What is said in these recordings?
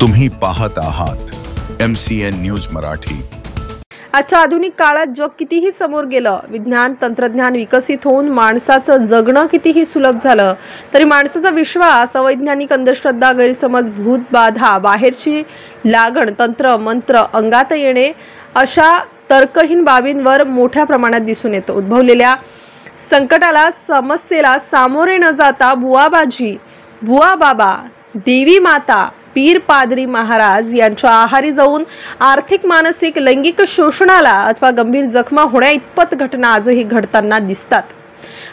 तुम्ही पाहत आहात MCN न्यूज मराठी। आजच्या आधुनिक काळात जग कितीही समोर गेलं, विज्ञान तंत्रज्ञान विकसित होऊन माणसाचं जगणं कितीही सुलभ झालं, तरी माणसाचा विश्वास, अवैज्ञानिक अंधश्रद्धा, गैरसमज, भूतबाधा, बाहेरची लागण, तंत्र मंत्र अंगात येणे अशा तर्कहीन बाबींवर मोठ्या प्रमाणात दिसून येतो। उद्भवलेल्या संकटाला, समस्येला सामोरे न जाता बुवाबाजी, बुवा बाबा, देवी माता, पीर पादरी महाराज यांच्या आहारी जाऊन आर्थिक, मानसिक, लैंगिक शोषणाला अथवा गंभीर जखमा होण्या इतपत घटना आजही घडताना दिसतात।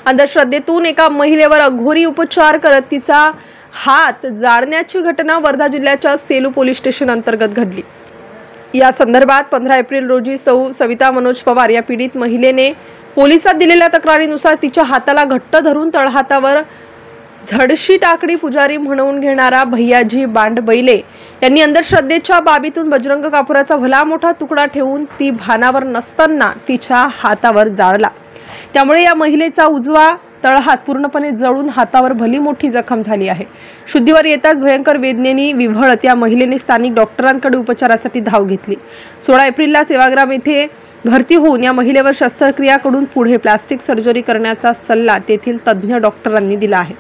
अंधश्रद्धेतून एका महिलेवर अघोरी उपचार करत तिचा हात जाळण्याची घटना वर्धा जिल्ह्याच्या सेलू पोलीस स्टेशन अंतर्गत घडली। या संदर्भात 15 एप्रिल रोजी सविता मनोज पवार या पीडित महिलेने पोलिसात दिलेल्या तक्रारीनुसार तिच्या हाताला घट्ट धरून तळहातावर झडशी टाकडी पुजारी म्हणून घेणारा भैयाजी बांडबैले यांनी अंधश्रद्धेच्या बाबीतून बजरंग कापुराचा भला मोठा तुकडा ठेवून ती भानावर नसताना तिच्या हातावर जाळला। त्यामुळे या महिलेचा उजवा तळहात पूर्णपणे जळून हातावर भली मोठी जखम झाली आहे। शुद्धीवर येताच भयंकर वेदनेने विव्हळत या महिलेने स्थानिक डॉक्टरांकडे उपचारासाठी धाव घेतली। 16 एप्रिलला सेवाग्राम येथे भरती होऊन या महिलेवर शस्त्रक्रिया करून पुढे प्लास्टिक सर्जरी करण्याचा सल्ला तेथील तज्ञ डॉक्टरांनी दिला आहे।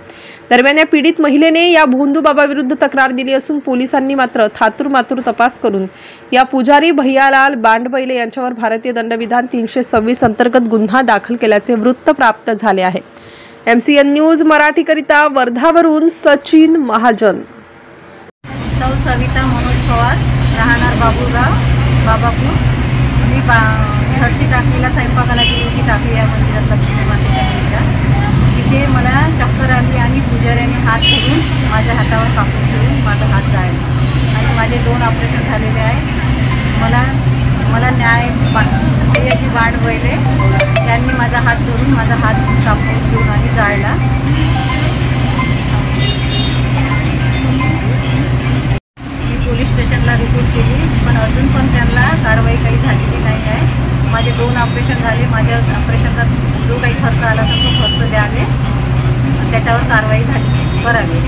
दरम्यान या पीडित महिलेने या भोंदू बाबा विरुद्ध तक्रार दिली असून पोलिसांनी मात्र थातूर तपास करून या पुजारी भैयालाल बांडबैले यांच्यावर भारतीय दंडविधान 326 अंतर्गत गुन्हा दाखल केल्याचे वृत्त प्राप्त झाले आहे। MCN न्यूज मराठी करिता वर्धावरून सचिन महाजन। सौ सविता मनोज पवार, राहणार बाबूगाव, बाबापूर। मी झडशी टाकलीला स्वयंपाकाला गेली होती, टाकली या मंदिरात, लक्ष्मी मातेच्या मंदिरात। तिथे मला चक्कर आली आणि पुजाऱ्याने हात धरून माझ्या हातावर कापून ठेवून माझा हात जाळला आणि माझे 2 ऑपरेशन झालेले आहे। मला न्याय भैयाजी बांडबैले यांनी माझा हात धरून माझा हात कापून ठेवून आणि जाळला। मी पोलीस स्टेशनला रिपोर्ट केली, पण अजून पण त्यांना कारवाई काही झालेली नाही आहे। माझे 2 ऑपरेशन झाले, माझ्या ऑपरेशनचा जो काही खर्च आला तर तो खर्च द्यावे, त्याच्यावर कारवाई करावी।